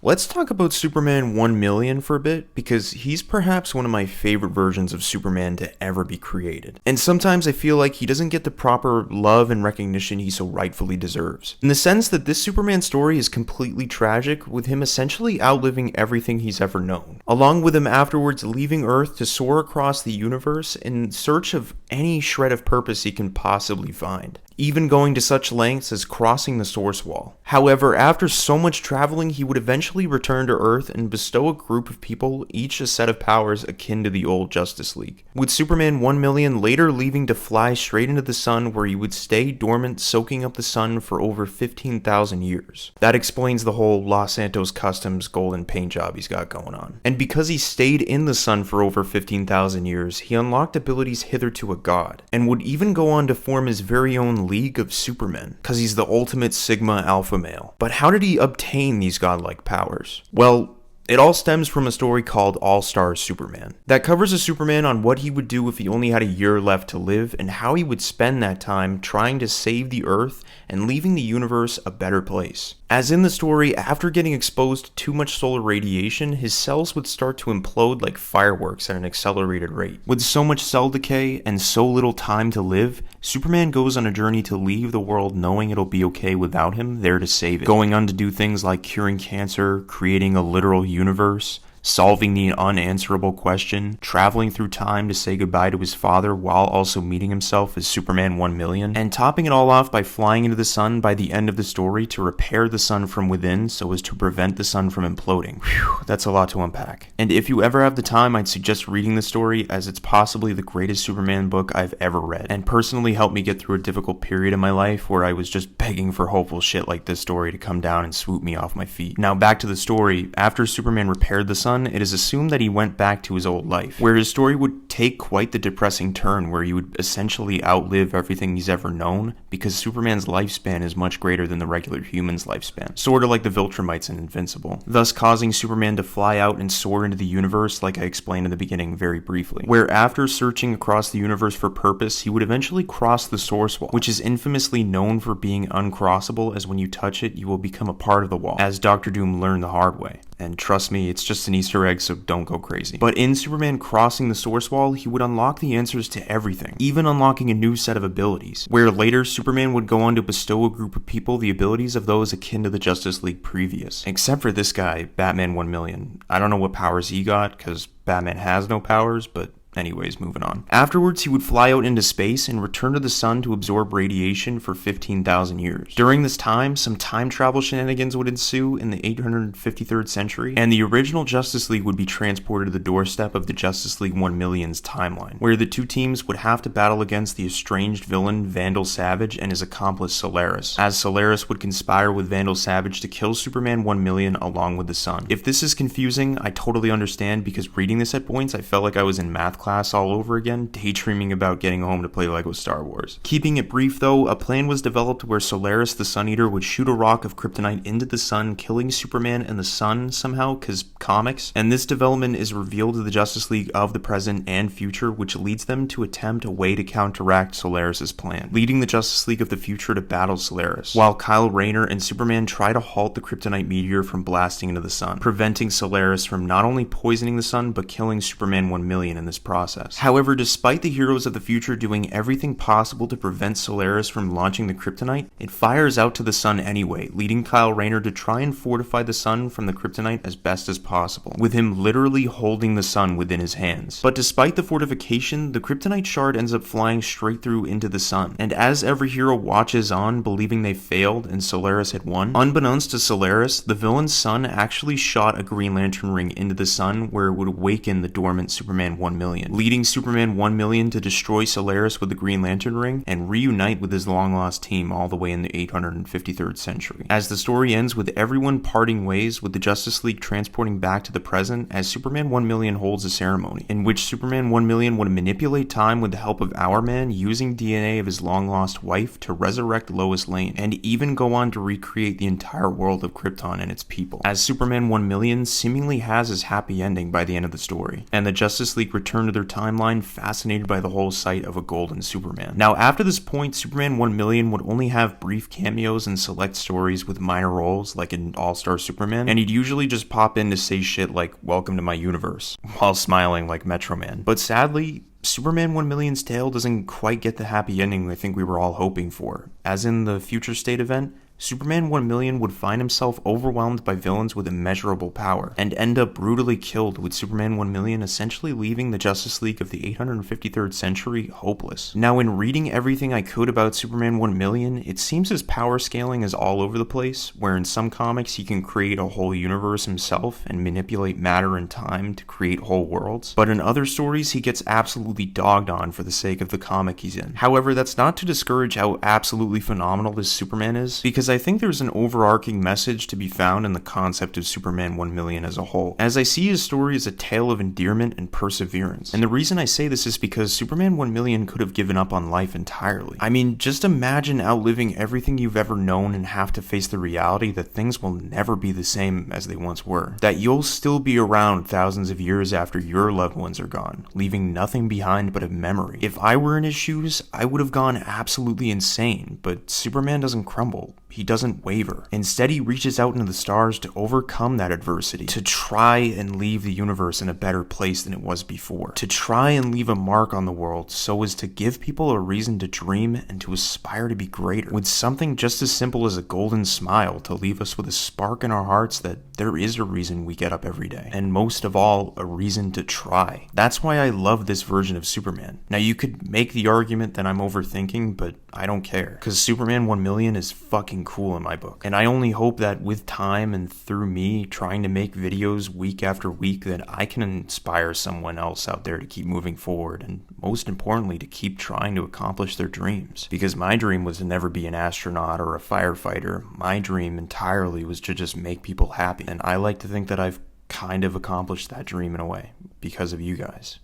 Let's talk about Superman 1,000,000 for a bit, because he's perhaps one of my favorite versions of Superman to ever be created. And sometimes I feel like he doesn't get the proper love and recognition he so rightfully deserves. In the sense that this Superman story is completely tragic, with him essentially outliving everything he's ever known, along with him afterwards leaving Earth to soar across the universe in search of any shred of purpose he can possibly find, even going to such lengths as crossing the Source Wall. However, after so much traveling, he would eventually return to Earth and bestow a group of people each a set of powers akin to the old Justice League, with Superman 1,000,000 later leaving to fly straight into the sun, where he would stay dormant, soaking up the sun for over 15,000 years. That explains the whole Los Santos Customs golden paint job he's got going on. And because he stayed in the sun for over 15,000 years, he unlocked abilities hitherto a god, and would even go on to form his very own League of Supermen, because he's the ultimate Sigma alpha male. But how did he obtain these godlike powers? Well, it all stems from a story called All-Star Superman that covers a Superman on what he would do if he only had a year left to live, and how he would spend that time trying to save the Earth and leaving the universe a better place. As in the story, after getting exposed to too much solar radiation, his cells would start to implode like fireworks at an accelerated rate. With so much cell decay and so little time to live, Superman goes on a journey to leave the world knowing it'll be okay without him there to save it, going on to do things like curing cancer, creating a literal universe, solving the unanswerable question, traveling through time to say goodbye to his father while also meeting himself as Superman 1,000,000, and topping it all off by flying into the sun by the end of the story to repair the sun from within so as to prevent the sun from imploding. Whew, that's a lot to unpack. And if you ever have the time, I'd suggest reading the story, as it's possibly the greatest Superman book I've ever read, and personally helped me get through a difficult period in my life where I was just begging for hopeful shit like this story to come down and swoop me off my feet. Now back to the story. After Superman repaired the sun, it is assumed that he went back to his old life, where his story would take quite the depressing turn, where he would essentially outlive everything he's ever known, because Superman's lifespan is much greater than the regular human's lifespan, sort of like the Viltrumites in Invincible, thus causing Superman to fly out and soar into the universe, like I explained in the beginning very briefly, where after searching across the universe for purpose, he would eventually cross the Source Wall, which is infamously known for being uncrossable, as when you touch it, you will become a part of the wall, as Dr. Doom learned the hard way. And trust me, it's just an Easter egg, so don't go crazy. But in Superman crossing the Source Wall, he would unlock the answers to everything, even unlocking a new set of abilities, where later Superman would go on to bestow a group of people the abilities of those akin to the Justice League previous. Except for this guy, Batman 1,000,000. I don't know what powers he got, because Batman has no powers, but anyways, moving on. Afterwards, he would fly out into space and return to the sun to absorb radiation for 15,000 years. During this time, some time travel shenanigans would ensue in the 853rd century, and the original Justice League would be transported to the doorstep of the Justice League 1,000,000's timeline, where the two teams would have to battle against the estranged villain Vandal Savage and his accomplice Solaris, as Solaris would conspire with Vandal Savage to kill Superman 1,000,000 along with the sun. If this is confusing, I totally understand, because reading this at points, I felt like I was in math class all over again, daydreaming about getting home to play Lego Star Wars. Keeping it brief though, a plan was developed where Solaris the Sun Eater would shoot a rock of kryptonite into the sun, killing Superman and the sun somehow, cause comics, and this development is revealed to the Justice League of the present and future, which leads them to attempt a way to counteract Solaris' plan, leading the Justice League of the future to battle Solaris, while Kyle Rayner and Superman try to halt the kryptonite meteor from blasting into the sun, preventing Solaris from not only poisoning the sun, but killing Superman 1,000,000 in this process. However, despite the heroes of the future doing everything possible to prevent Solaris from launching the kryptonite, it fires out to the sun anyway, leading Kyle Rayner to try and fortify the sun from the kryptonite as best as possible, with him literally holding the sun within his hands. But despite the fortification, the kryptonite shard ends up flying straight through into the sun, and as every hero watches on, believing they failed and Solaris had won, unbeknownst to Solaris, the villain's son actually shot a Green Lantern ring into the sun, where it would awaken the dormant Superman 1,000,000, leading Superman 1,000,000 to destroy Solaris with the Green Lantern ring and reunite with his long-lost team all the way in the 853rd century. As the story ends with everyone parting ways, with the Justice League transporting back to the present, as Superman 1,000,000 holds a ceremony, in which Superman 1,000,000 would manipulate time with the help of Hourman, using DNA of his long-lost wife to resurrect Lois Lane, and even go on to recreate the entire world of Krypton and its people, as Superman 1,000,000 seemingly has his happy ending by the end of the story, and the Justice League return to their timeline fascinated by the whole sight of a golden Superman. Now, after this point, Superman 1 million would only have brief cameos in select stories with minor roles, like in All-Star Superman, and he'd usually just pop in to say shit like, "Welcome to my universe," while smiling like Metro Man. But sadly, Superman 1 million's tale doesn't quite get the happy ending I think we were all hoping for. As in the Future State event, Superman 1 million would find himself overwhelmed by villains with immeasurable power, and end up brutally killed, with Superman 1 million essentially leaving the Justice League of the 853rd century hopeless. Now, in reading everything I could about Superman 1 million, it seems his power scaling is all over the place, where in some comics he can create a whole universe himself and manipulate matter and time to create whole worlds, but in other stories he gets absolutely dogged on for the sake of the comic he's in. However, that's not to discourage how absolutely phenomenal this Superman is, because I think there's an overarching message to be found in the concept of Superman 1 million as a whole, as I see his story as a tale of endearment and perseverance. And the reason I say this is because Superman 1 million could have given up on life entirely. I mean, just imagine outliving everything you've ever known and have to face the reality that things will never be the same as they once were. That you'll still be around thousands of years after your loved ones are gone, leaving nothing behind but a memory. If I were in his shoes, I would have gone absolutely insane, but Superman doesn't crumble. He doesn't waver. Instead, he reaches out into the stars to overcome that adversity, to try and leave the universe in a better place than it was before, to try and leave a mark on the world so as to give people a reason to dream and to aspire to be greater, with something just as simple as a golden smile to leave us with a spark in our hearts that there is a reason we get up every day, and most of all, a reason to try. That's why I love this version of Superman. Now, you could make the argument that I'm overthinking, but I don't care, because Superman 1 million is fucking cool in my book. And I only hope that with time and through me trying to make videos week after week that I can inspire someone else out there to keep moving forward, and most importantly to keep trying to accomplish their dreams. Because my dream was to never be an astronaut or a firefighter. My dream entirely was to just make people happy. And I like to think that I've kind of accomplished that dream in a way because of you guys.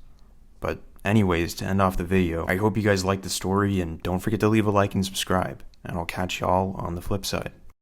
But anyways, to end off the video, I hope you guys liked the story, and don't forget to leave a like and subscribe, and I'll catch y'all on the flip side.